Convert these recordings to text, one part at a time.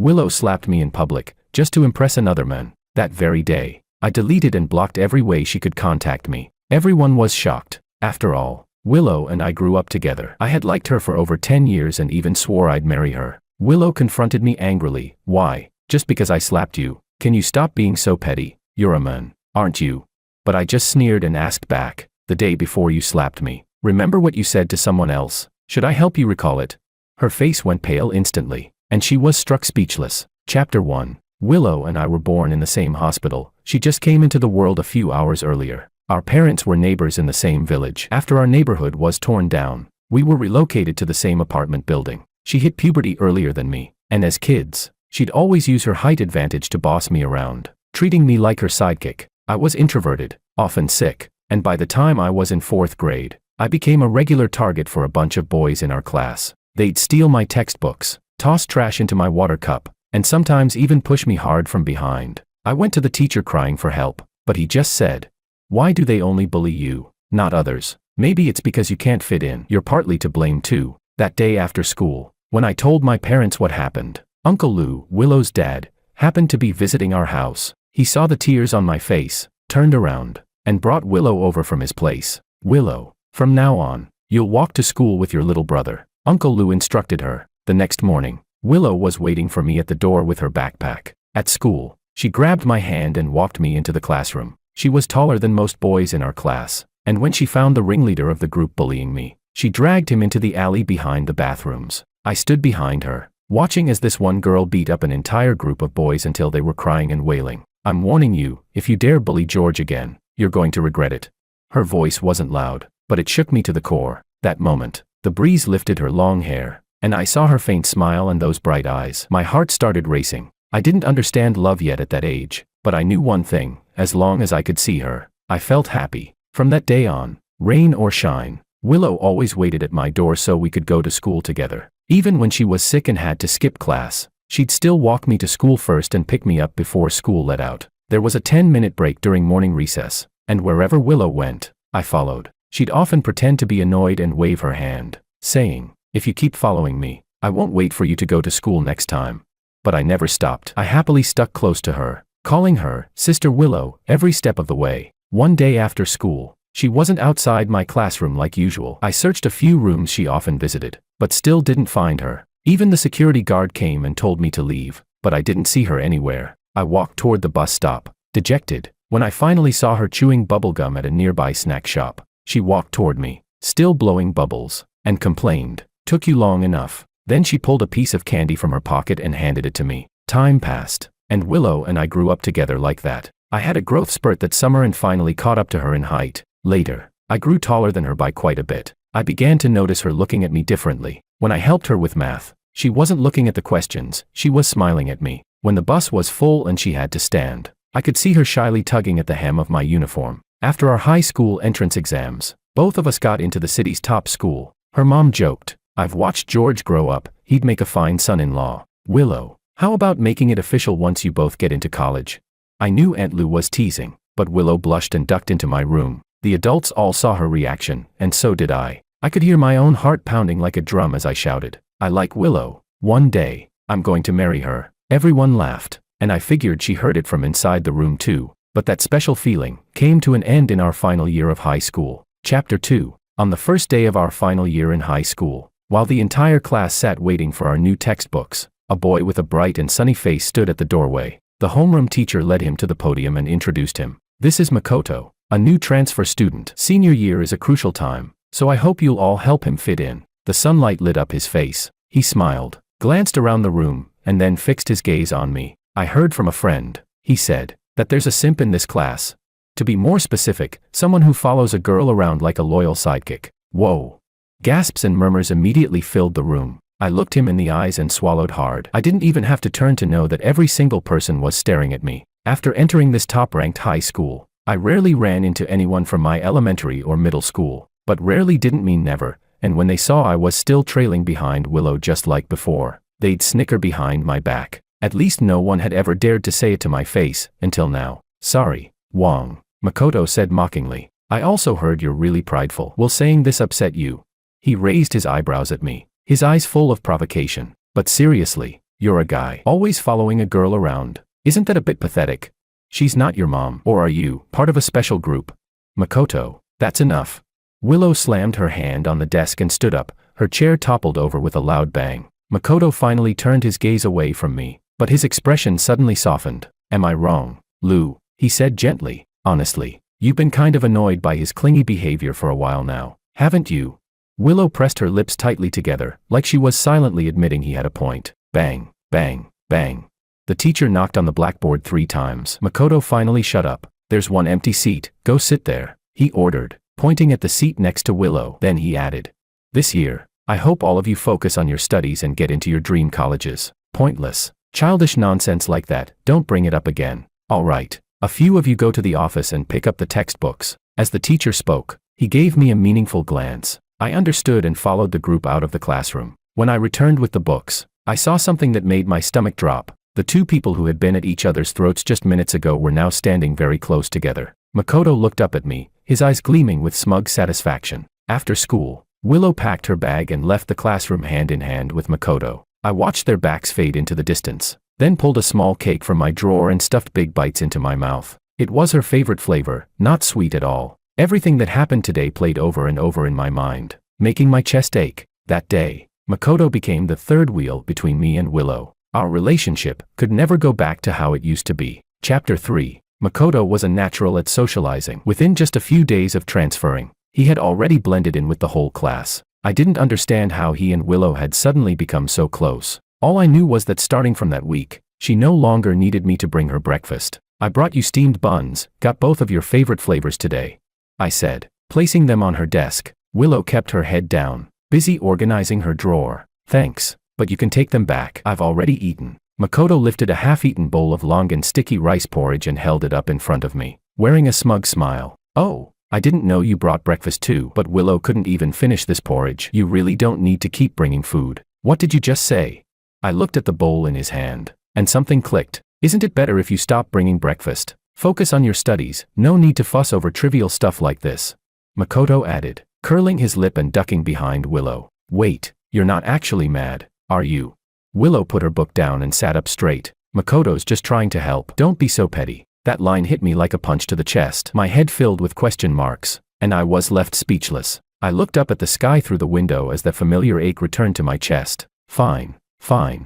Willow slapped me in public, just to impress another man. That very day, I deleted and blocked every way she could contact me. Everyone was shocked. After all, Willow and I grew up together. I had liked her for over 10 years and even swore I'd marry her. Willow confronted me angrily. Why? Just because I slapped you? Can you stop being so petty? You're a man, aren't you? But I just sneered and asked back, the day before you slapped me, remember what you said to someone else? Should I help you recall it? Her face went pale instantly, and she was struck speechless. Chapter 1. Willow and I were born in the same hospital. She just came into the world a few hours earlier. Our parents were neighbors in the same village. After our neighborhood was torn down, we were relocated to the same apartment building. She hit puberty earlier than me, and as kids, she'd always use her height advantage to boss me around, treating me like her sidekick. I was introverted, often sick, and by the time I was in 4th grade, I became a regular target for a bunch of boys in our class. They'd steal my textbooks, toss trash into my water cup, and sometimes even push me hard from behind. I went to the teacher crying for help, but he just said, "Why do they only bully you, not others? Maybe it's because you can't fit in. You're partly to blame too." That day after school, when I told my parents what happened, Uncle Lou, Willow's dad, happened to be visiting our house. He saw the tears on my face, turned around, and brought Willow over from his place. "Willow, from now on, you'll walk to school with your little brother," Uncle Lou instructed her. The next morning, Willow was waiting for me at the door with her backpack. At school, she grabbed my hand and walked me into the classroom. She was taller than most boys in our class, and when she found the ringleader of the group bullying me, she dragged him into the alley behind the bathrooms. I stood behind her, watching as this one girl beat up an entire group of boys until they were crying and wailing. "I'm warning you, if you dare bully George again, you're going to regret it." Her voice wasn't loud, but it shook me to the core. That moment, the breeze lifted her long hair, and I saw her faint smile and those bright eyes. My heart started racing. I didn't understand love yet at that age, but I knew one thing: as long as I could see her, I felt happy. From that day on, rain or shine, Willow always waited at my door so we could go to school together. Even when she was sick and had to skip class, she'd still walk me to school first and pick me up before school let out. There was a 10-minute break during morning recess, and wherever Willow went, I followed. She'd often pretend to be annoyed and wave her hand, saying, "If you keep following me, I won't wait for you to go to school next time." But I never stopped. I happily stuck close to her, calling her Sister Willow every step of the way. One day after school, she wasn't outside my classroom like usual. I searched a few rooms she often visited, but still didn't find her. Even the security guard came and told me to leave, but I didn't see her anywhere. I walked toward the bus stop, dejected, when I finally saw her chewing bubblegum at a nearby snack shop. She walked toward me, still blowing bubbles, and complained, "Took you long enough." Then she pulled a piece of candy from her pocket and handed it to me. Time passed, and Willow and I grew up together like that. I had a growth spurt that summer and finally caught up to her in height. Later, I grew taller than her by quite a bit. I began to notice her looking at me differently. When I helped her with math, she wasn't looking at the questions, she was smiling at me. When the bus was full and she had to stand, I could see her shyly tugging at the hem of my uniform. After our high school entrance exams, both of us got into the city's top school. Her mom joked, "I've watched George grow up, he'd make a fine son-in-law." "Willow, how about making it official once you both get into college?" I knew Aunt Lou was teasing, but Willow blushed and ducked into my room. The adults all saw her reaction, and so did I. I could hear my own heart pounding like a drum as I shouted, "I like Willow. One day, I'm going to marry her." Everyone laughed, and I figured she heard it from inside the room too. But that special feeling came to an end in our final year of high school. Chapter 2. On the first day of our final year in high school, while the entire class sat waiting for our new textbooks, a boy with a bright and sunny face stood at the doorway. The homeroom teacher led him to the podium and introduced him. "This is Makoto, a new transfer student. Senior year is a crucial time, so I hope you'll all help him fit in." The sunlight lit up his face. He smiled, glanced around the room, and then fixed his gaze on me. "I heard from a friend," he said, "that there's a simp in this class. To be more specific, someone who follows a girl around like a loyal sidekick." Whoa. Gasps and murmurs immediately filled the room. I looked him in the eyes and swallowed hard. I didn't even have to turn to know that every single person was staring at me. After entering this top-ranked high school, I rarely ran into anyone from my elementary or middle school, but rarely didn't mean never, and when they saw I was still trailing behind Willow just like before, they'd snicker behind my back. At least no one had ever dared to say it to my face, until now. "Sorry, Wong," Makoto said mockingly. "I also heard you're really prideful. Will saying this upset you?" He raised his eyebrows at me, his eyes full of provocation. "But seriously, You're a guy always following a girl around. Isn't that a bit pathetic? She's not your mom, or are you part of a special group? Makoto, that's enough. Willow slammed her hand on the desk and stood up. Her chair toppled over with a loud bang. Makoto finally turned his gaze away from me, but his expression suddenly softened. Am I wrong, Lou? He said gently. Honestly, you've been kind of annoyed by his clingy behavior for a while now, haven't you? Willow pressed her lips tightly together, like she was silently admitting he had a point. Bang, bang, bang. The teacher knocked on the blackboard 3 times. Makoto finally shut up. There's one empty seat, go sit there, he ordered, pointing at the seat next to Willow. Then he added, this year, I hope all of you focus on your studies and get into your dream colleges. Pointless, childish nonsense like that, don't bring it up again. All right, a few of you go to the office and pick up the textbooks. As the teacher spoke, he gave me a meaningful glance. I understood and followed the group out of the classroom. When I returned with the books, I saw something that made my stomach drop. The 2 people who had been at each other's throats just minutes ago were now standing very close together. Makoto looked up at me, his eyes gleaming with smug satisfaction. After school, Willow packed her bag and left the classroom hand in hand with Makoto. I watched their backs fade into the distance, then pulled a small cake from my drawer and stuffed big bites into my mouth. It was her favorite flavor, not sweet at all. Everything that happened today played over and over in my mind, making my chest ache. That day, Makoto became the third wheel between me and Willow. Our relationship could never go back to how it used to be. Chapter 3. Makoto was a natural at socializing. Within just a few days of transferring, he had already blended in with the whole class. I didn't understand how he and Willow had suddenly become so close. All I knew was that starting from that week, she no longer needed me to bring her breakfast. I brought you steamed buns, got both of your favorite flavors today, I said, placing them on her desk. Willow kept her head down, busy organizing her drawer. Thanks, but you can take them back. I've already eaten. Makoto lifted a half-eaten bowl of long and sticky rice porridge and held it up in front of me, wearing a smug smile. Oh, I didn't know you brought breakfast too. But Willow couldn't even finish this porridge. You really don't need to keep bringing food. What did you just say? I looked at the bowl in his hand, and something clicked. Isn't it better if you stop bringing breakfast? Focus on your studies, no need to fuss over trivial stuff like this, Makoto added, curling his lip and ducking behind Willow. Wait, you're not actually mad, are you? Willow put her book down and sat up straight. Makoto's just trying to help. Don't be so petty. That line hit me like a punch to the chest. My head filled with question marks, and I was left speechless. I looked up at the sky through the window as that familiar ache returned to my chest. Fine,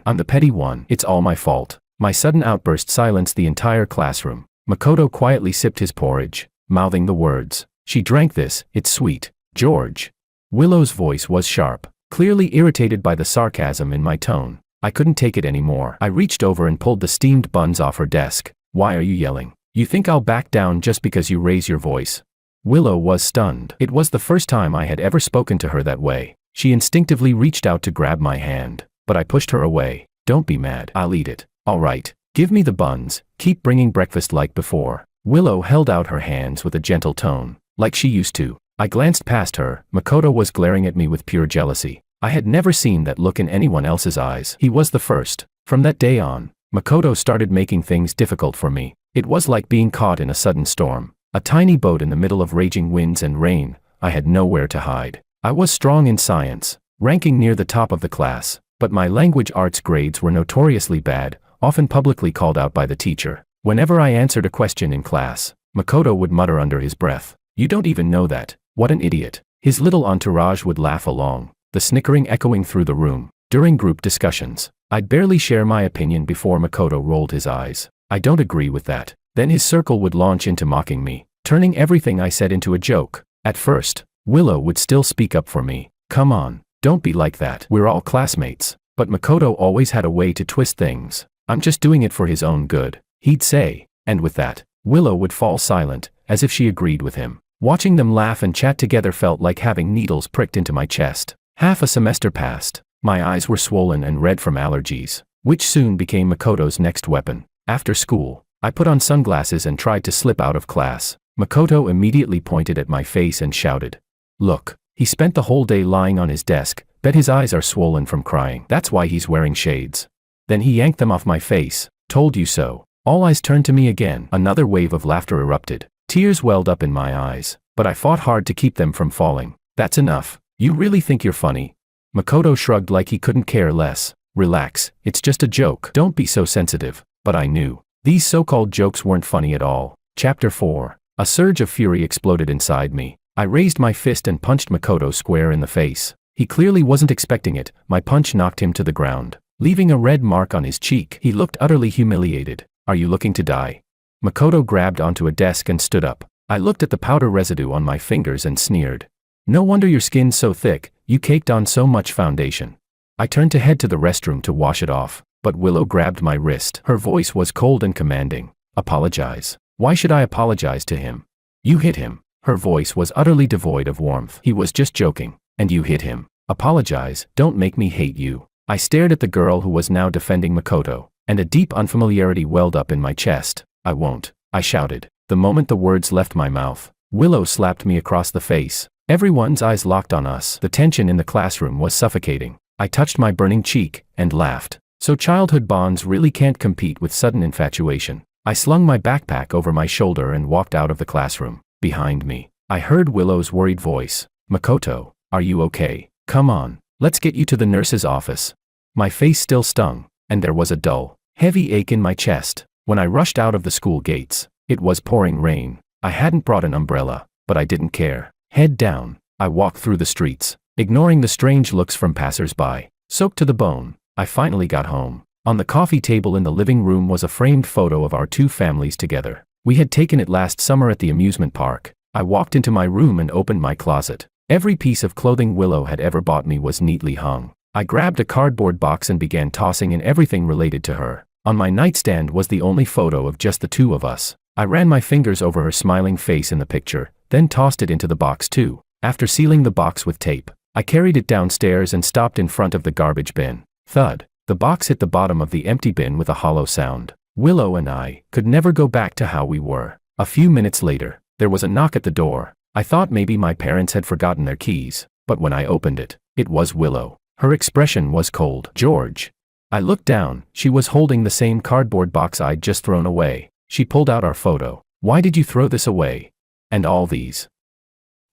I'm the petty one. It's all my fault. My sudden outburst silenced the entire classroom. Makoto quietly sipped his porridge, mouthing the words, "She drank this, it's sweet, George." Willow's voice was sharp, clearly irritated by the sarcasm in my tone. I couldn't take it anymore. I reached over and pulled the steamed buns off her desk. Why are you yelling? You think I'll back down just because you raise your voice? Willow was stunned. It was the first time I had ever spoken to her that way. She instinctively reached out to grab my hand, but I pushed her away. Don't be mad. I'll eat it. All right. Give me the buns. Keep bringing breakfast like before. Willow held out her hands with a gentle tone, like she used to. I glanced past her. Makoto was glaring at me with pure jealousy. I had never seen that look in anyone else's eyes. He was the first. From that day on, Makoto started making things difficult for me. It was like being caught in a sudden storm. A tiny boat in the middle of raging winds and rain. I had nowhere to hide. I was strong in science, ranking near the top of the class, but my language arts grades were notoriously bad, often publicly called out by the teacher. Whenever I answered a question in class, Makoto would mutter under his breath, "You don't even know that. What an idiot." His little entourage would laugh along, the snickering echoing through the room. During group discussions, I'd barely share my opinion before Makoto rolled his eyes. "I don't agree with that." Then his circle would launch into mocking me, turning everything I said into a joke. At first, Willow would still speak up for me. "Come on, don't be like that. We're all classmates." But Makoto always had a way to twist things. "I'm just doing it for his own good," he'd say, and with that, Willow would fall silent, as if she agreed with him. Watching them laugh and chat together felt like having needles pricked into my chest. Half a semester passed. My eyes were swollen and red from allergies, which soon became Makoto's next weapon. After school, I put on sunglasses and tried to slip out of class. Makoto immediately pointed at my face and shouted, "Look, he spent the whole day lying on his desk. Bet his eyes are swollen from crying. That's why he's wearing shades." Then he yanked them off my face. "Told you so." All eyes turned to me again. Another wave of laughter erupted. Tears welled up in my eyes, but I fought hard to keep them from falling. "That's enough. You really think you're funny?" Makoto shrugged like he couldn't care less. Relax, it's just a joke. Don't be so sensitive. But I knew. These so-called jokes weren't funny at all. Chapter 4. A surge of fury exploded inside me. I raised my fist and punched Makoto square in the face. He clearly wasn't expecting it. My punch knocked him to the ground, leaving a red mark on his cheek. He looked utterly humiliated. Are you looking to die? Makoto grabbed onto a desk and stood up. I looked at the powder residue on my fingers and sneered. No wonder your skin's so thick, you caked on so much foundation. I turned to head to the restroom to wash it off, but Willow grabbed my wrist. Her voice was cold and commanding. Apologize. Why should I apologize to him? You hit him. Her voice was utterly devoid of warmth. He was just joking. And you hit him. Apologize, don't make me hate you. I stared at the girl who was now defending Makoto, and a deep unfamiliarity welled up in my chest. I won't, I shouted. The moment the words left my mouth, Willow slapped me across the face. Everyone's eyes locked on us. The tension in the classroom was suffocating. I touched my burning cheek and laughed. So childhood bonds really can't compete with sudden infatuation. I slung my backpack over my shoulder and walked out of the classroom. Behind me, I heard Willow's worried voice. Makoto, are you okay? Come on, let's get you to the nurse's office. My face still stung, and there was a dull, heavy ache in my chest. When I rushed out of the school gates, it was pouring rain. I hadn't brought an umbrella, but I didn't care. Head down, I walked through the streets, ignoring the strange looks from passers-by. Soaked to the bone, I finally got home. On the coffee table in the living room was a framed photo of our two families together. We had taken it last summer at the amusement park. I walked into my room and opened my closet. Every piece of clothing Willow had ever bought me was neatly hung. I grabbed a cardboard box and began tossing in everything related to her. On my nightstand was the only photo of just the two of us. I ran my fingers over her smiling face in the picture, then tossed it into the box too. After sealing the box with tape, I carried it downstairs and stopped in front of the garbage bin. Thud. The box hit the bottom of the empty bin with a hollow sound. Willow and I could never go back to how we were. A few minutes later, there was a knock at the door. I thought maybe my parents had forgotten their keys, but when I opened it, it was Willow. Her expression was cold. George. I looked down. She was holding the same cardboard box I'd just thrown away. She pulled out our photo. Why did you throw this away? And all these?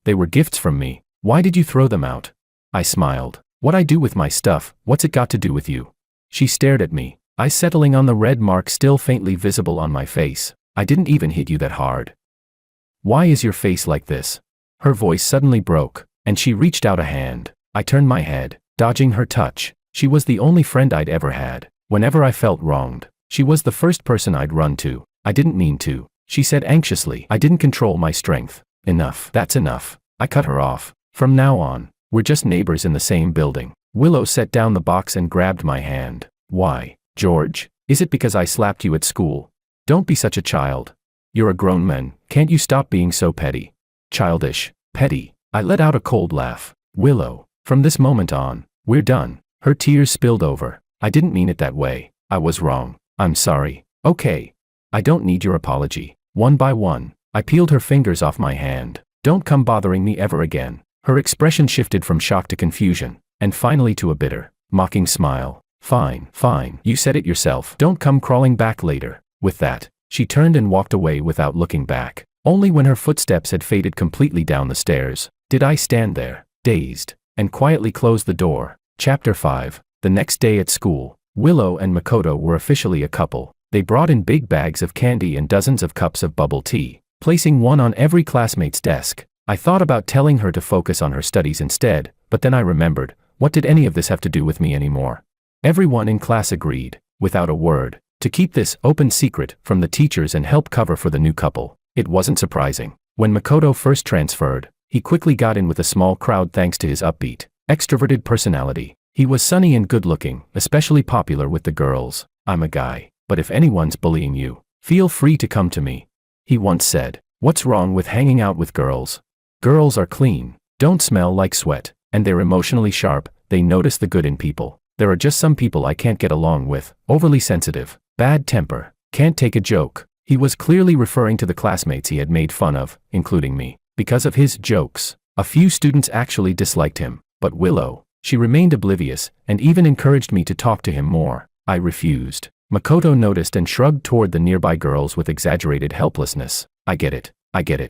They were gifts from me. Why did you throw them out? I smiled. What I do with my stuff, what's it got to do with you? She stared at me, eyes settling on the red mark still faintly visible on my face. I didn't even hit you that hard. Why is your face like this? Her voice suddenly broke, and she reached out a hand. I turned my head, dodging her touch. She was the only friend I'd ever had. Whenever I felt wronged, she was the first person I'd run to. I didn't mean to, she said anxiously. I didn't control my strength. Enough. That's enough. I cut her off. From now on, we're just neighbors in the same building. Willow set down the box and grabbed my hand. Why, George? Is it because I slapped you at school? Don't be such a child. You're a grown man, can't you stop being so petty? Childish, petty. I let out a cold laugh. Willow, from this moment on, we're done. Her tears spilled over. I didn't mean it that way. I was wrong. I'm sorry. Okay. I don't need your apology. One by one, I peeled her fingers off my hand. Don't come bothering me ever again. Her expression shifted from shock to confusion, and finally to a bitter, mocking smile. Fine, fine. You said it yourself. Don't come crawling back later. With that, she turned and walked away without looking back. Only when her footsteps had faded completely down the stairs did I stand there, dazed, and quietly close the door. Chapter 5. The next day at school, Willow and Makoto were officially a couple. They brought in big bags of candy and dozens of cups of bubble tea, placing one on every classmate's desk. I thought about telling her to focus on her studies instead, but then I remembered, what did any of this have to do with me anymore? Everyone in class agreed, without a word, to keep this open secret from the teachers and help cover for the new couple. It wasn't surprising. When Makoto first transferred, he quickly got in with a small crowd thanks to his upbeat, extroverted personality. He was sunny and good-looking, especially popular with the girls. I'm a guy, but if anyone's bullying you, feel free to come to me, he once said. What's wrong with hanging out with girls? Girls are clean, don't smell like sweat, and they're emotionally sharp. They notice the good in people. There are just some people I can't get along with, overly sensitive, bad temper, can't take a joke. He was clearly referring to the classmates he had made fun of, including me. Because of his jokes, a few students actually disliked him, but Willow, she remained oblivious, and even encouraged me to talk to him more. I refused. Makoto noticed and shrugged toward the nearby girls with exaggerated helplessness. I get it.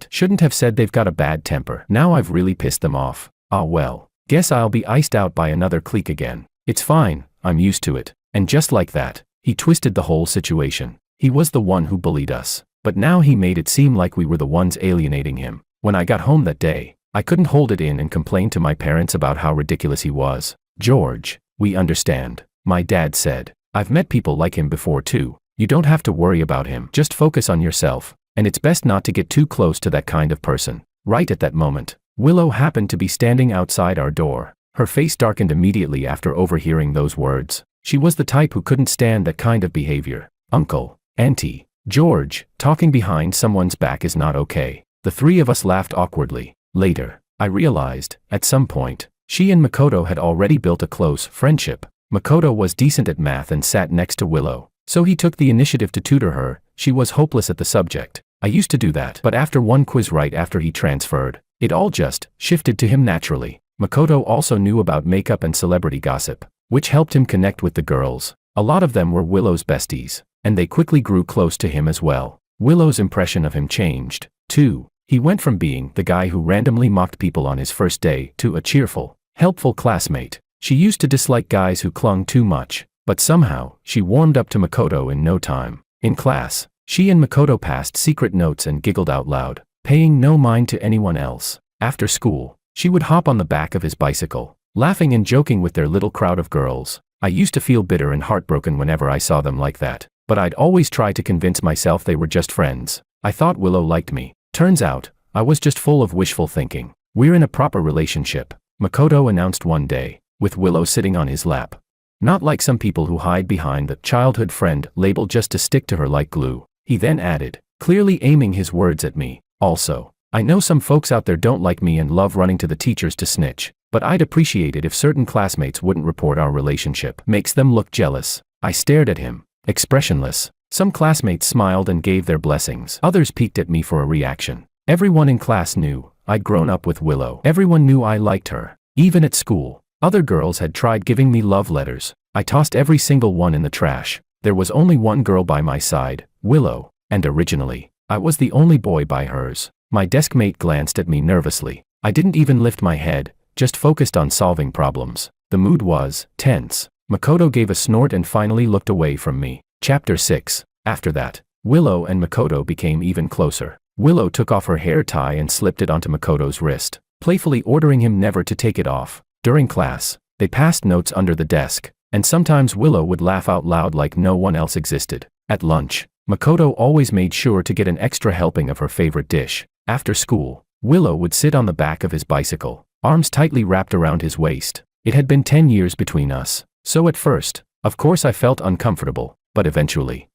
Shouldn't have said they've got a bad temper. Now I've really pissed them off. Ah well, guess I'll be iced out by another clique again. It's fine, I'm used to it. And just like that, he twisted the whole situation. He was the one who bullied us. But now he made it seem like we were the ones alienating him. When I got home that day, I couldn't hold it in and complain to my parents about how ridiculous he was. George, we understand, my dad said. I've met people like him before too. You don't have to worry about him. Just focus on yourself. And it's best not to get too close to that kind of person. Right at that moment, Willow happened to be standing outside our door. Her face darkened immediately after overhearing those words. She was the type who couldn't stand that kind of behavior. Uncle, Auntie, George, talking behind someone's back is not okay. The three of us laughed awkwardly. Later, I realized, at some point, she and Makoto had already built a close friendship. Makoto was decent at math and sat next to Willow, so he took the initiative to tutor her. She was hopeless at the subject. I used to do that, but after one quiz right after he transferred, it all just shifted to him naturally. Makoto also knew about makeup and celebrity gossip, which helped him connect with the girls. A lot of them were Willow's besties, and they quickly grew close to him as well. Willow's impression of him changed, too. He went from being the guy who randomly mocked people on his first day to a cheerful, helpful classmate. She used to dislike guys who clung too much, but somehow, she warmed up to Makoto in no time. In class, she and Makoto passed secret notes and giggled out loud, paying no mind to anyone else. After school, she would hop on the back of his bicycle, laughing and joking with their little crowd of girls. I used to feel bitter and heartbroken whenever I saw them like that, but I'd always try to convince myself they were just friends. I thought Willow liked me. Turns out, I was just full of wishful thinking. We're in a proper relationship, Makoto announced one day, with Willow sitting on his lap. Not like some people who hide behind the childhood friend label just to stick to her like glue. He then added, clearly aiming his words at me. Also, I know some folks out there don't like me and love running to the teachers to snitch, but I'd appreciate it if certain classmates wouldn't report our relationship. Makes them look jealous. I stared at him, expressionless. Some classmates smiled and gave their blessings. Others peeked at me for a reaction. Everyone in class knew I'd grown up with Willow. Everyone knew I liked her. Even at school, other girls had tried giving me love letters. I tossed every single one in the trash. There was only one girl by my side, Willow, and originally, I was the only boy by hers. My desk mate glanced at me nervously. I didn't even lift my head, just focused on solving problems. The mood was tense. Makoto gave a snort and finally looked away from me. Chapter 6. After that, Willow and Makoto became even closer. Willow took off her hair tie and slipped it onto Makoto's wrist, playfully ordering him never to take it off. During class, they passed notes under the desk, and sometimes Willow would laugh out loud like no one else existed. At lunch, Makoto always made sure to get an extra helping of her favorite dish. After school, Willow would sit on the back of his bicycle, arms tightly wrapped around his waist. It had been 10 years between us, so at first, of course I felt uncomfortable, but eventually,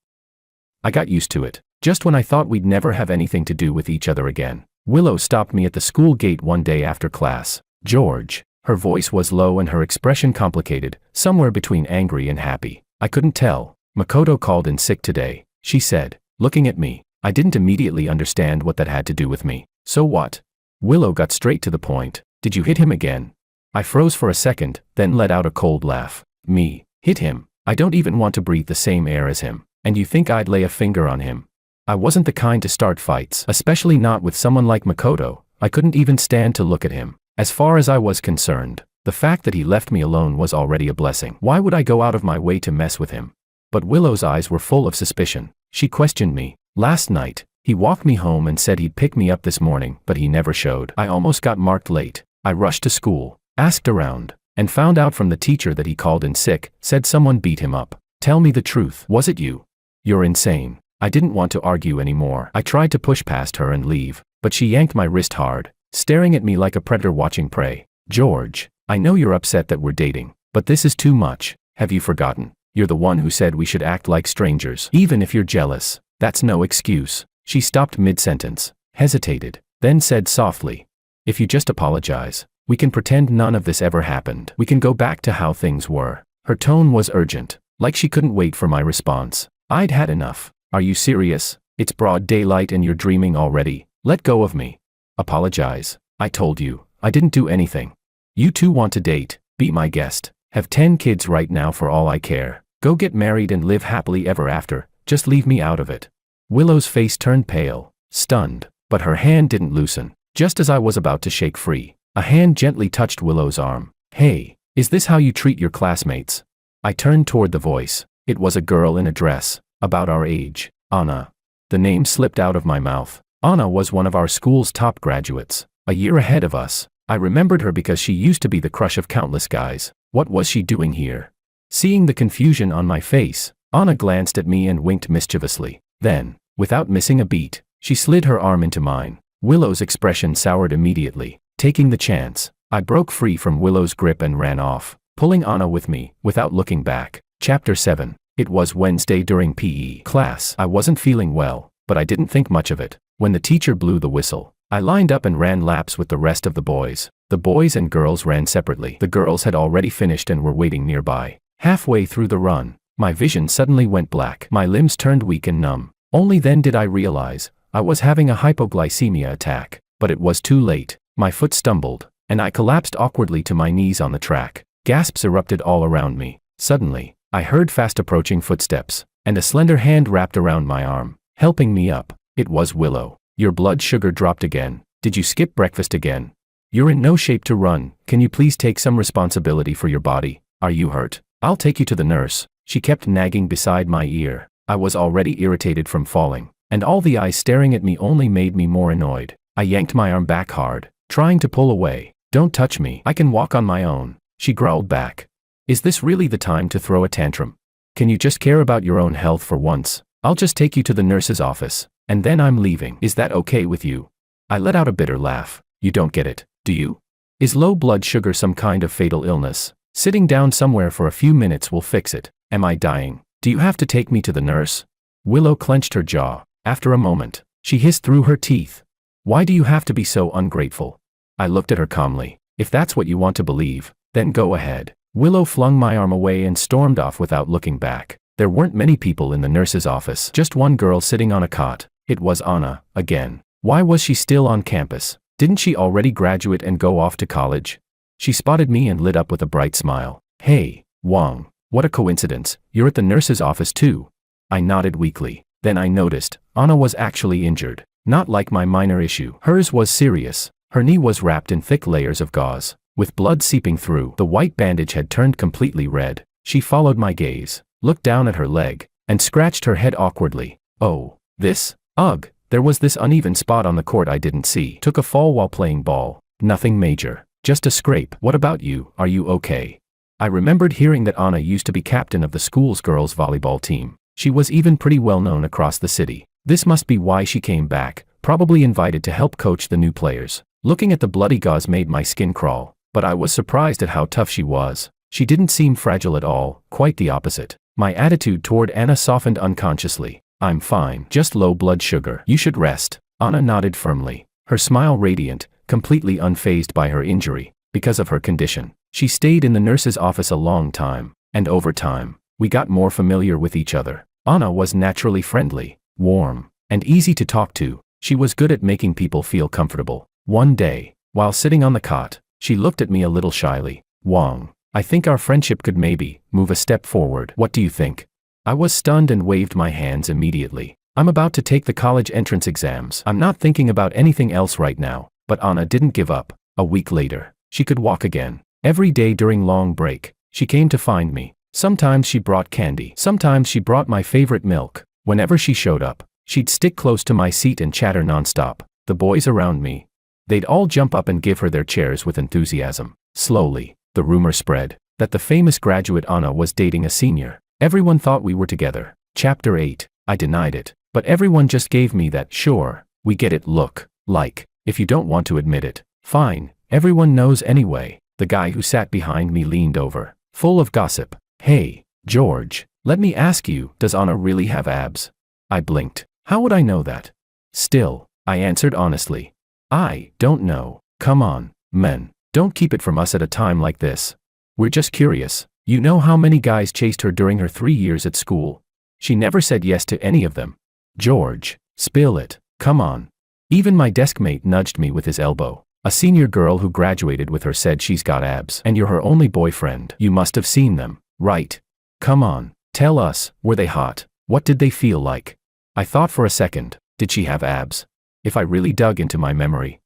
I got used to it. Just when I thought we'd never have anything to do with each other again, Willow stopped me at the school gate one day after class. George. Her voice was low and her expression complicated, somewhere between angry and happy. I couldn't tell. Makoto called in sick today, she said, looking at me. I didn't immediately understand what that had to do with me. So what? Willow got straight to the point. Did you hit him again? I froze for a second, then let out a cold laugh. Me? Hit him? I don't even want to breathe the same air as him. And you think I'd lay a finger on him? I wasn't the kind to start fights, especially not with someone like Makoto. I couldn't even stand to look at him. As far as I was concerned, the fact that he left me alone was already a blessing. Why would I go out of my way to mess with him? But Willow's eyes were full of suspicion. She questioned me. Last night, he walked me home and said he'd pick me up this morning, but he never showed. I almost got marked late. I rushed to school, asked around, and found out from the teacher that he called in sick, said someone beat him up. Tell me the truth. Was it you? You're insane. I didn't want to argue anymore. I tried to push past her and leave, but she yanked my wrist hard, staring at me like a predator watching prey. George, I know you're upset that we're dating, but this is too much. Have you forgotten? You're the one who said we should act like strangers. Even if you're jealous, that's no excuse. She stopped mid-sentence, hesitated, then said softly, if you just apologize, we can pretend none of this ever happened. We can go back to how things were. Her tone was urgent, like she couldn't wait for my response. I'd had enough. Are you serious? It's broad daylight and you're dreaming already. Let go of me. Apologize. I told you, I didn't do anything. You two want to date, be my guest. Have 10 kids right now for all I care. Go get married and live happily ever after. Just leave me out of it. Willow's face turned pale, stunned, but her hand didn't loosen. Just as I was about to shake free, a hand gently touched Willow's arm. Hey, is this how you treat your classmates? I turned toward the voice. It was a girl in a dress, about our age, Anna. The name slipped out of my mouth. Anna was one of our school's top graduates, a year ahead of us. I remembered her because she used to be the crush of countless guys. What was she doing here? Seeing the confusion on my face, Anna glanced at me and winked mischievously. Then, without missing a beat, she slid her arm into mine. Willow's expression soured immediately. Taking the chance, I broke free from Willow's grip and ran off, pulling Anna with me, without looking back. Chapter 7. It was Wednesday during PE class. I wasn't feeling well, but I didn't think much of it. When the teacher blew the whistle, I lined up and ran laps with the rest of the boys. The boys and girls ran separately. The girls had already finished and were waiting nearby. Halfway through the run, my vision suddenly went black. My limbs turned weak and numb. Only then did I realize I was having a hypoglycemia attack, but it was too late. My foot stumbled, and I collapsed awkwardly to my knees on the track. Gasps erupted all around me. Suddenly, I heard fast approaching footsteps, and a slender hand wrapped around my arm, helping me up. It was Willow. Your blood sugar dropped again. Did you skip breakfast again? You're in no shape to run. Can you please take some responsibility for your body? Are you hurt? I'll take you to the nurse. She kept nagging beside my ear. I was already irritated from falling, and all the eyes staring at me only made me more annoyed. I yanked my arm back hard, trying to pull away. Don't touch me. I can walk on my own. She growled back. Is this really the time to throw a tantrum? Can you just care about your own health for once? I'll just take you to the nurse's office, and then I'm leaving. Is that okay with you? I let out a bitter laugh. You don't get it, do you? Is low blood sugar some kind of fatal illness? Sitting down somewhere for a few minutes will fix it. Am I dying? Do you have to take me to the nurse? Willow clenched her jaw. After a moment, she hissed through her teeth. Why do you have to be so ungrateful? I looked at her calmly. If that's what you want to believe, then go ahead. Willow flung my arm away and stormed off without looking back. There weren't many people in the nurse's office. Just one girl sitting on a cot. It was Anna, again. Why was she still on campus? Didn't she already graduate and go off to college? She spotted me and lit up with a bright smile. Hey, Wang. What a coincidence. You're at the nurse's office too. I nodded weakly. Then I noticed, Anna was actually injured. Not like my minor issue. Hers was serious. Her knee was wrapped in thick layers of gauze, with blood seeping through. The white bandage had turned completely red. She followed my gaze, looked down at her leg, and scratched her head awkwardly. Oh, this? Ugh, there was this uneven spot on the court I didn't see. Took a fall while playing ball. Nothing major. Just a scrape. What about you? Are you okay? I remembered hearing that Anna used to be captain of the school's girls' volleyball team. She was even pretty well known across the city. This must be why she came back, probably invited to help coach the new players. Looking at the bloody gauze made my skin crawl, but I was surprised at how tough she was. She didn't seem fragile at all, quite the opposite. My attitude toward Anna softened unconsciously. I'm fine, just low blood sugar. You should rest. Anna nodded firmly, her smile radiant, completely unfazed by her injury. Because of her condition, she stayed in the nurse's office a long time, and over time, we got more familiar with each other. Anna was naturally friendly, warm, and easy to talk to. She was good at making people feel comfortable. One day, while sitting on the cot, she looked at me a little shyly. Wang, I think our friendship could maybe move a step forward. What do you think? I was stunned and waved my hands immediately. I'm about to take the college entrance exams. I'm not thinking about anything else right now. But Anna didn't give up. A week later, she could walk again. Every day during long break, she came to find me. Sometimes she brought candy. Sometimes she brought my favorite milk. Whenever she showed up, she'd stick close to my seat and chatter nonstop. The boys around me, they'd all jump up and give her their chairs with enthusiasm. Slowly, the rumor spread that the famous graduate Anna was dating a senior. Everyone thought we were together. Chapter 8. I denied it, but everyone just gave me that sure, we get it look. Like, if you don't want to admit it, fine, everyone knows anyway. The guy who sat behind me leaned over, full of gossip. Hey, George, let me ask you, does Anna really have abs? I blinked. How would I know that? Still, I answered honestly. I don't know. Come on, men, don't keep it from us at a time like this. We're just curious. You know how many guys chased her during her 3 years at school? She never said yes to any of them. George, spill it. Come on. Even my desk mate nudged me with his elbow. A senior girl who graduated with her said she's got abs. And you're her only boyfriend. You must have seen them, right? Come on. Tell us, were they hot? What did they feel like? I thought for a second, did she have abs? If I really dug into my memory,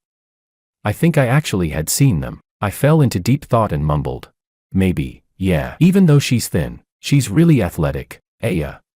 I think I actually had seen them. I fell into deep thought and mumbled. Maybe, Yeah, even though she's thin, she's really athletic.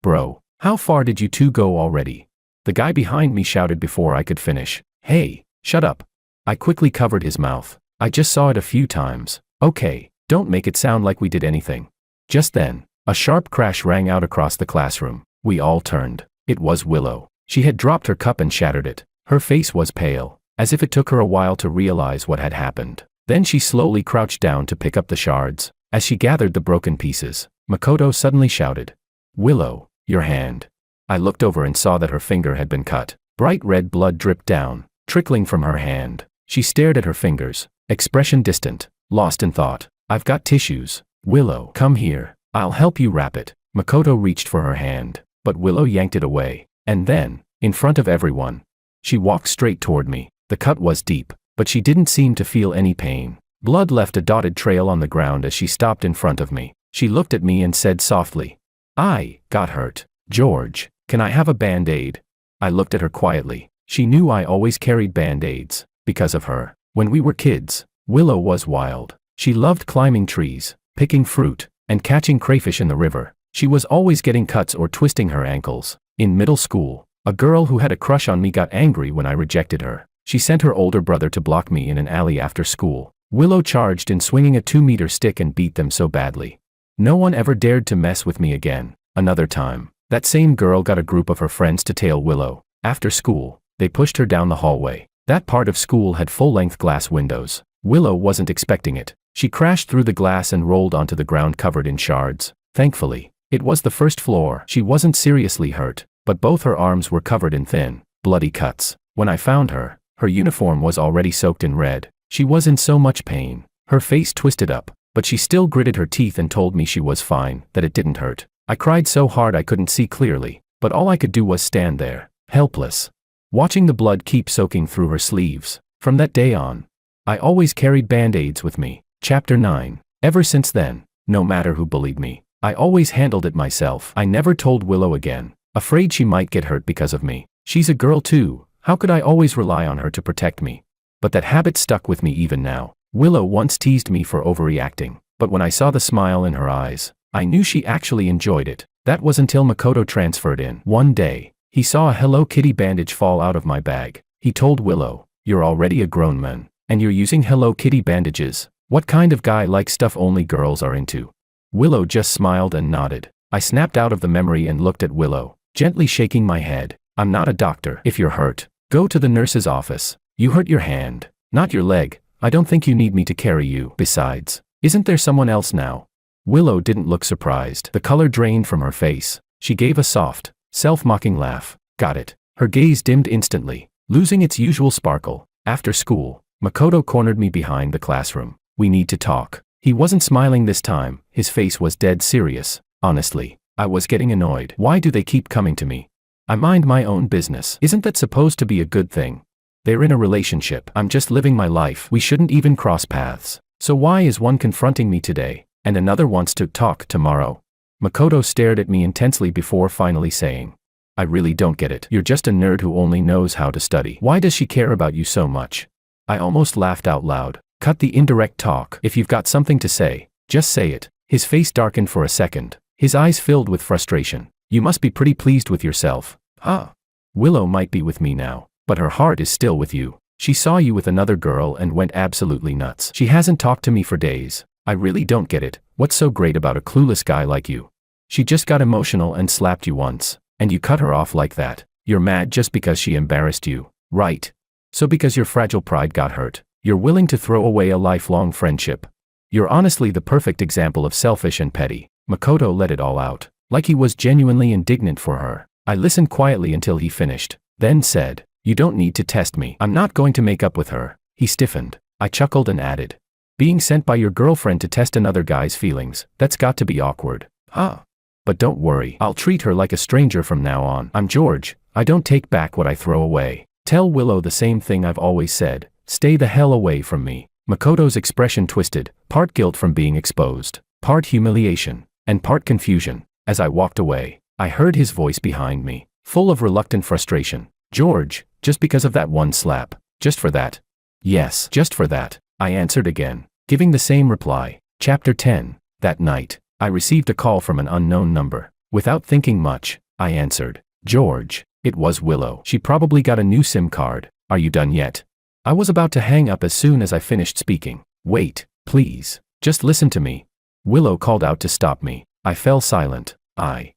Bro, how far did you two go already? The guy behind me shouted before I could finish. Hey, shut up. I quickly covered his mouth. I just saw it a few times. Okay, don't make it sound like we did anything. Just then, a sharp crash rang out across the classroom. We all turned. It was Willow. She had dropped her cup and shattered it. Her face was pale, as if it took her a while to realize what had happened. Then she slowly crouched down to pick up the shards. As she gathered the broken pieces, Makoto suddenly shouted, "Willow, your hand." I looked over and saw that her finger had been cut. Bright red blood dripped down, trickling from her hand. She stared at her fingers, expression distant, lost in thought. "I've got tissues. Willow, come here. I'll help you wrap it." Makoto reached for her hand, but Willow yanked it away. And then, in front of everyone, she walked straight toward me. The cut was deep, but she didn't seem to feel any pain. Blood left a dotted trail on the ground as she stopped in front of me. She looked at me and said softly, "I got hurt. George, can I have a Band-Aid?" I looked at her quietly. She knew I always carried Band-Aids, because of her. When we were kids, Willow was wild. She loved climbing trees, picking fruit, and catching crayfish in the river. She was always getting cuts or twisting her ankles. In middle school, a girl who had a crush on me got angry when I rejected her. She sent her older brother to block me in an alley after school. Willow charged in swinging a 2-meter stick and beat them so badly. No one ever dared to mess with me again. Another time, that same girl got a group of her friends to tail Willow. After school, they pushed her down the hallway. That part of school had full-length glass windows. Willow wasn't expecting it. She crashed through the glass and rolled onto the ground covered in shards. Thankfully, it was the first floor. She wasn't seriously hurt, but both her arms were covered in thin, bloody cuts. When I found her, her uniform was already soaked in red. She was in so much pain. Her face twisted up, but she still gritted her teeth and told me she was fine, that it didn't hurt. I cried so hard I couldn't see clearly, but all I could do was stand there, helpless, watching the blood keep soaking through her sleeves. From that day on, I always carried Band-Aids with me. Chapter 9. Ever since then, no matter who bullied me, I always handled it myself. I never told Willow again, afraid she might get hurt because of me. She's a girl too. How could I always rely on her to protect me? But that habit stuck with me even now. Willow once teased me for overreacting, but when I saw the smile in her eyes, I knew she actually enjoyed it. That was until Makoto transferred in. One day, he saw a Hello Kitty bandage fall out of my bag. He told Willow, "You're already a grown man, and you're using Hello Kitty bandages. What kind of guy likes stuff only girls are into?" Willow just smiled and nodded. I snapped out of the memory and looked at Willow, gently shaking my head. "I'm not a doctor. If you're hurt, go to the nurse's office. You hurt your hand, not your leg. I don't think you need me to carry you. Besides, isn't there someone else now?" Willow didn't look surprised. The color drained from her face. She gave a soft, self-mocking laugh. "Got it." Her gaze dimmed instantly, losing its usual sparkle. After school, Makoto cornered me behind the classroom. "We need to talk." He wasn't smiling this time. His face was dead serious. Honestly, I was getting annoyed. Why do they keep coming to me? I mind my own business. Isn't that supposed to be a good thing? They're in a relationship. I'm just living my life. We shouldn't even cross paths. So why is one confronting me today, and another wants to talk tomorrow? Makoto stared at me intensely before finally saying, "I really don't get it. You're just a nerd who only knows how to study. Why does she care about you so much?" I almost laughed out loud. Cut the indirect talk. If you've got something to say, just say it. His face darkened for a second. His eyes filled with frustration. "You must be pretty pleased with yourself, huh? Willow might be with me now, but her heart is still with you. She saw you with another girl and went absolutely nuts. She hasn't talked to me for days. I really don't get it. What's so great about a clueless guy like you? She just got emotional and slapped you once, and you cut her off like that. You're mad just because she embarrassed you, right? So because your fragile pride got hurt, you're willing to throw away a lifelong friendship. You're honestly the perfect example of selfish and petty." Makoto let it all out, like he was genuinely indignant for her. I listened quietly until he finished, then said, "You don't need to test me. I'm not going to make up with her." He stiffened. I chuckled and added, "Being sent by your girlfriend to test another guy's feelings, that's got to be awkward, huh? But don't worry, I'll treat her like a stranger from now on. I'm George. I don't take back what I throw away. Tell Willow the same thing I've always said. Stay the hell away from me." Makoto's expression twisted, part guilt from being exposed, part humiliation, and part confusion. As I walked away, I heard his voice behind me, full of reluctant frustration. "George, just because of that one slap, just for that?" "Yes, just for that," I answered again, giving the same reply. Chapter 10. That night, I received a call from an unknown number. Without thinking much, I answered. George. It was Willow. She probably got a new SIM card. Are you done yet? I was about to hang up as soon as I finished speaking. Wait, please. Just listen to me. Willow called out to stop me. I fell silent. I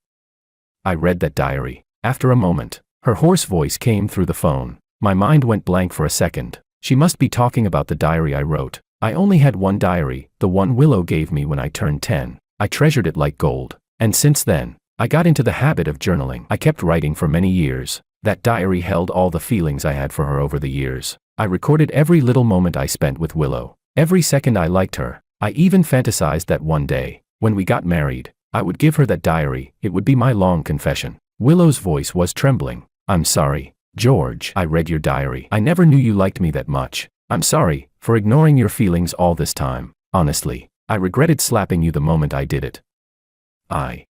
read that diary. After a moment, her hoarse voice came through the phone. My mind went blank for a second. She must be talking about the diary I wrote. I only had one diary, the one Willow gave me when I turned 10. I treasured it like gold. And since then, I got into the habit of journaling. I kept writing for many years. That diary held all the feelings I had for her over the years. I recorded every little moment I spent with Willow. Every second I liked her. I even fantasized that one day, when we got married, I would give her that diary. It would be my long confession. Willow's voice was trembling. I'm sorry, George. I read your diary. I never knew you liked me that much. I'm sorry for ignoring your feelings all this time. Honestly, I regretted slapping you the moment I did it.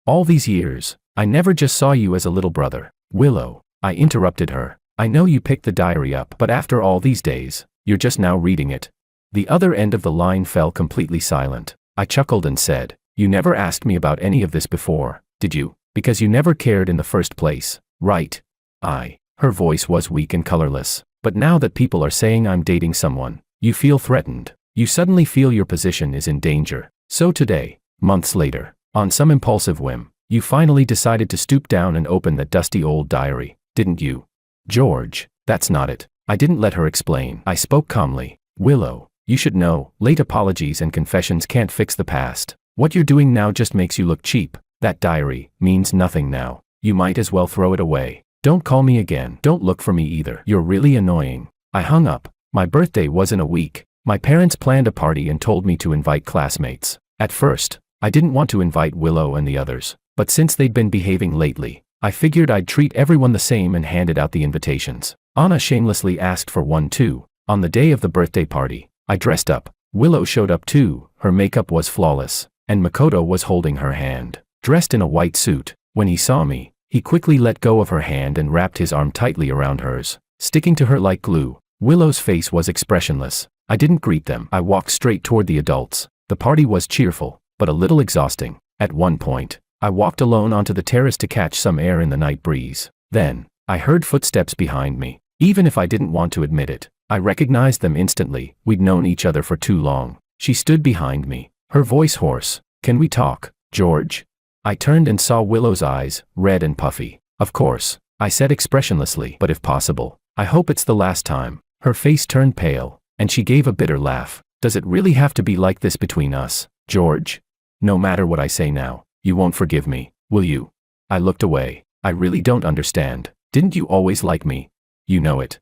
All these years, I never just saw you as a little brother. Willow. I interrupted her. I know you picked the diary up, but after all these days, you're just now reading it. The other end of the line fell completely silent. I chuckled and said, you never asked me about any of this before, did you? Because you never cared in the first place, right? Her voice was weak and colorless. But now that people are saying I'm dating someone, you feel threatened. You suddenly feel your position is in danger. So today, months later, on some impulsive whim, you finally decided to stoop down and open that dusty old diary, didn't you? George, that's not it. I didn't let her explain. I spoke calmly. Willow, you should know, late apologies and confessions can't fix the past. What you're doing now just makes you look cheap. That diary means nothing now. You might as well throw it away. Don't call me again. Don't look for me either. You're really annoying. I hung up. My birthday was in a week. My parents planned a party and told me to invite classmates. At first, I didn't want to invite Willow and the others, but since they'd been behaving lately, I figured I'd treat everyone the same and handed out the invitations. Anna shamelessly asked for one too. On the day of the birthday party, I dressed up. Willow showed up too. Her makeup was flawless, and Makoto was holding her hand, dressed in a white suit. When he saw me, he quickly let go of her hand and wrapped his arm tightly around hers, sticking to her like glue. Willow's face was expressionless. I didn't greet them. I walked straight toward the adults. The party was cheerful, but a little exhausting. At one point, I walked alone onto the terrace to catch some air in the night breeze. Then, I heard footsteps behind me. Even if I didn't want to admit it, I recognized them instantly. We'd known each other for too long. She stood behind me, her voice hoarse. Can we talk, George? I turned and saw Willow's eyes, red and puffy. Of course, I said expressionlessly, but if possible, I hope it's the last time. Her face turned pale, and she gave a bitter laugh. Does it really have to be like this between us, George? No matter what I say now, you won't forgive me, will you? I looked away. I really don't understand. Didn't you always like me? You know it.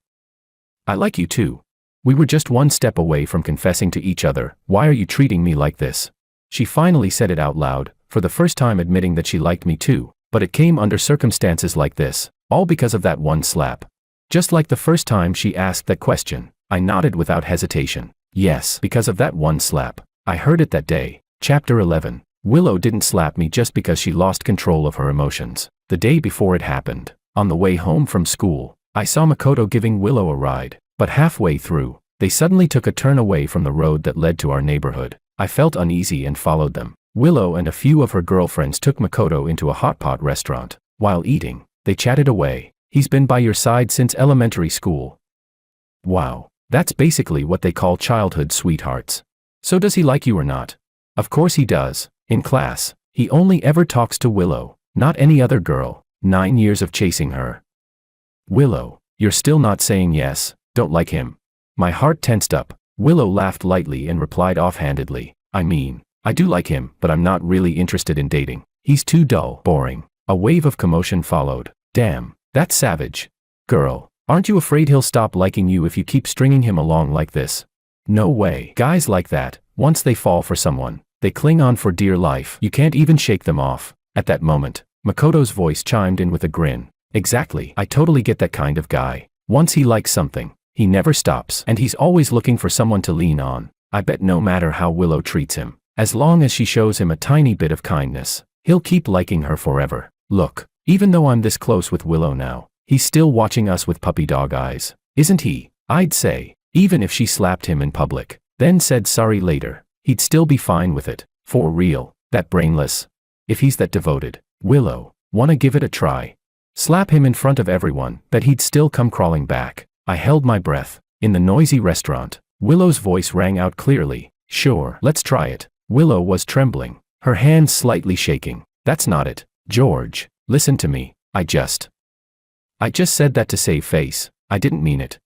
I like you too. We were just one step away from confessing to each other. Why are you treating me like this? She finally said it out loud, for the first time admitting that she liked me too, but it came under circumstances like this, all because of that one slap. Just like the first time she asked that question, I nodded without hesitation. Yes, because of that one slap. I heard it that day. Chapter 11. Willow didn't slap me just because she lost control of her emotions. The day before it happened, on the way home from school, I saw Makoto giving Willow a ride, but halfway through, they suddenly took a turn away from the road that led to our neighborhood. I felt uneasy and followed them. Willow and a few of her girlfriends took Makoto into a hot pot restaurant. While eating, they chatted away. He's been by your side since elementary school. Wow, that's basically what they call childhood sweethearts. So does he like you or not? Of course he does. In class, he only ever talks to Willow, not any other girl. 9 years of chasing her. Willow, you're still not saying yes, don't like him. My heart tensed up. Willow laughed lightly and replied offhandedly, I mean, I do like him, but I'm not really interested in dating. He's too dull, boring. A wave of commotion followed. Damn, that's savage. Girl, aren't you afraid he'll stop liking you if you keep stringing him along like this? No way. Guys like that, once they fall for someone, they cling on for dear life. You can't even shake them off. At that moment, Makoto's voice chimed in with a grin. Exactly. I totally get that kind of guy. Once he likes something, he never stops, and he's always looking for someone to lean on. I bet no matter how Willow treats him, as long as she shows him a tiny bit of kindness, he'll keep liking her forever. Look, even though I'm this close with Willow now, he's still watching us with puppy dog eyes, isn't he? I'd say, even if she slapped him in public, then said sorry later, he'd still be fine with it. For real. That brainless. If he's that devoted, Willow, wanna give it a try? Slap him in front of everyone, that he'd still come crawling back. I held my breath. In the noisy restaurant, Willow's voice rang out clearly. Sure, let's try it. Willow was trembling, her hands slightly shaking. That's not it. George, listen to me. I just said that to save face. I didn't mean it.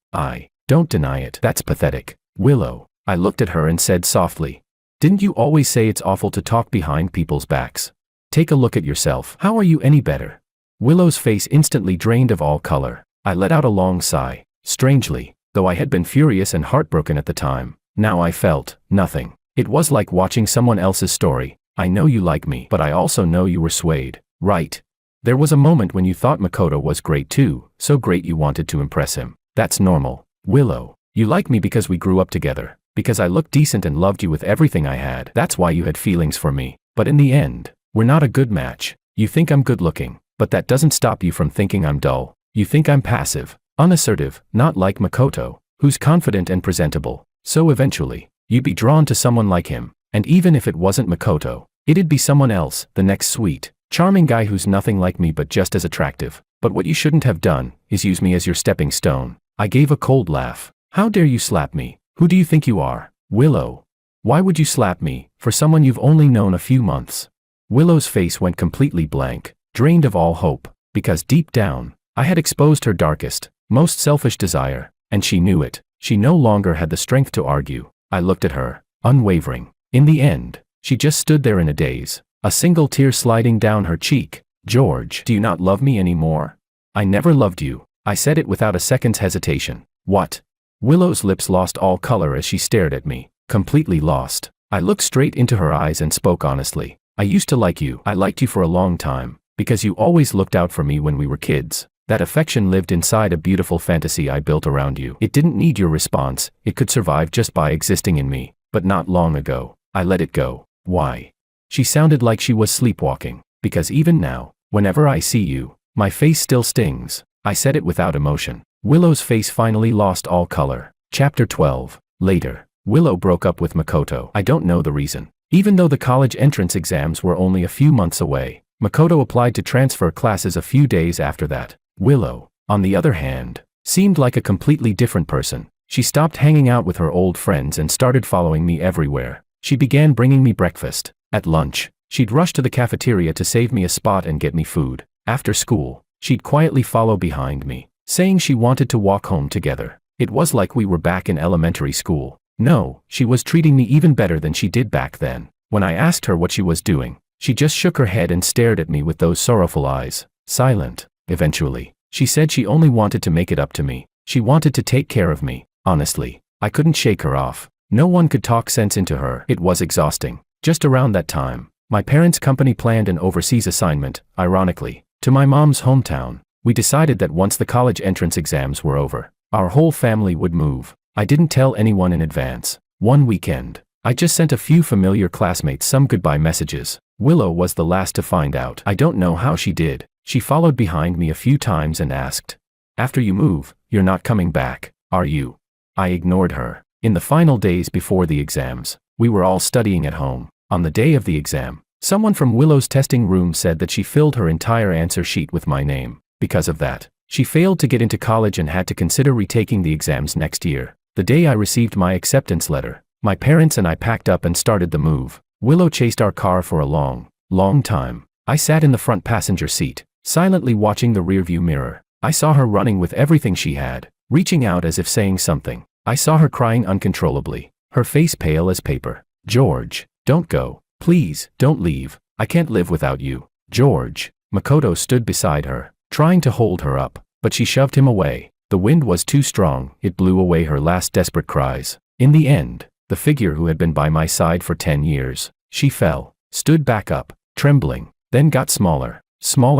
Don't deny it. That's pathetic. Willow, I looked at her and said softly. Didn't you always say it's awful to talk behind people's backs? Take a look at yourself. How are you any better? Willow's face instantly drained of all color. I let out a long sigh. Strangely, though I had been furious and heartbroken at the time, now I felt nothing. It was like watching someone else's story. I know you like me, but I also know you were swayed, right? There was a moment when you thought Makoto was great too, so great you wanted to impress him. That's normal. Willow, you like me because we grew up together, because I looked decent and loved you with everything I had. That's why you had feelings for me. But in the end, we're not a good match. You think I'm good looking, but that doesn't stop you from thinking I'm dull. You think I'm passive, unassertive, not like Makoto, who's confident and presentable. So eventually, you'd be drawn to someone like him, and even if it wasn't Makoto, it'd be someone else, the next sweet, charming guy who's nothing like me but just as attractive. But what you shouldn't have done is use me as your stepping stone. I gave a cold laugh. How dare you slap me? Who do you think you are? Willow. Why would you slap me, for someone you've only known a few months? Willow's face went completely blank, drained of all hope, because deep down, I had exposed her darkest, most selfish desire, and she knew it. She no longer had the strength to argue. I looked at her, unwavering. In the end, she just stood there in a daze, a single tear sliding down her cheek. George, do you not love me anymore? I never loved you. I said it without a second's hesitation. What? Willow's lips lost all color as she stared at me, completely lost. I looked straight into her eyes and spoke honestly. I used to like you. I liked you for a long time, because you always looked out for me when we were kids. That affection lived inside a beautiful fantasy I built around you. It didn't need your response, it could survive just by existing in me. But not long ago, I let it go. Why? She sounded like she was sleepwalking. Because even now, whenever I see you, my face still stings. I said it without emotion. Willow's face finally lost all color. Chapter 12. Later, Willow broke up with Makoto. I don't know the reason. Even though the college entrance exams were only a few months away, Makoto applied to transfer classes a few days after that. Willow, on the other hand, seemed like a completely different person. She stopped hanging out with her old friends and started following me everywhere. She began bringing me breakfast. At lunch, she'd rush to the cafeteria to save me a spot and get me food. After school, she'd quietly follow behind me, saying she wanted to walk home together. It was like we were back in elementary school. No, she was treating me even better than she did back then. When I asked her what she was doing, she just shook her head and stared at me with those sorrowful eyes, silent. Eventually, she said she only wanted to make it up to me. She wanted to take care of me. Honestly, I couldn't shake her off. No one could talk sense into her. It was exhausting. Just around that time, my parents' company planned an overseas assignment, ironically, to my mom's hometown. We decided that once the college entrance exams were over, our whole family would move. I didn't tell anyone in advance. One weekend, I just sent a few familiar classmates some goodbye messages. Willow was the last to find out. I don't know how she did. She followed behind me a few times and asked, "After you move, you're not coming back, are you?" I ignored her. In the final days before the exams, we were all studying at home. On the day of the exam, someone from Willow's testing room said that she filled her entire answer sheet with my name. Because of that, she failed to get into college and had to consider retaking the exams next year. The day I received my acceptance letter, my parents and I packed up and started the move. Willow chased our car for a long time. I sat in the front passenger seat, silently watching the rearview mirror. I saw her running with everything she had, reaching out as if saying something. I saw her crying uncontrollably, her face pale as paper. "George, don't go. Please, don't leave. I can't live without you." "George." Makoto stood beside her, trying to hold her up, but she shoved him away. The wind was too strong, it blew away her last desperate cries. In the end, the figure who had been by my side for 10 years, she fell, stood back up, trembling, then got smaller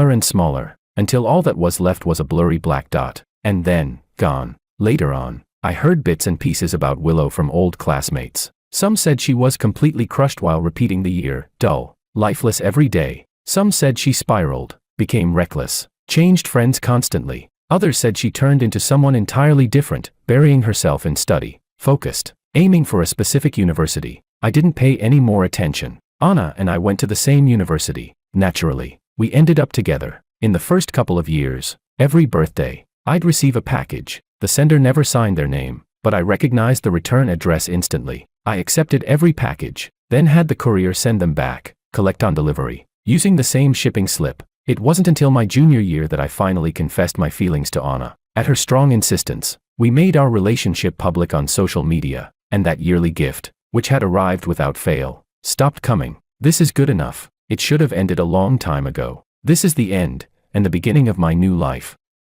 and smaller, until all that was left was a blurry black dot, and then, gone. Later on, I heard bits and pieces about Willow from old classmates. Some said she was completely crushed while repeating the year, dull, lifeless every day. Some said she spiraled, became reckless, changed friends constantly. Others said she turned into someone entirely different, burying herself in study, focused, aiming for a specific university. I didn't pay any more attention. Anna and I went to the same university. Naturally, we ended up together. In the first couple of years, every birthday, I'd receive a package. The sender never signed their name, but I recognized the return address instantly. I accepted every package, then had the courier send them back, collect on delivery, using the same shipping slip. It wasn't until my junior year that I finally confessed my feelings to Anna. At her strong insistence, we made our relationship public on social media, and that yearly gift, which had arrived without fail, stopped coming. This is good enough. It should have ended a long time ago. This is the end, and the beginning of my new life.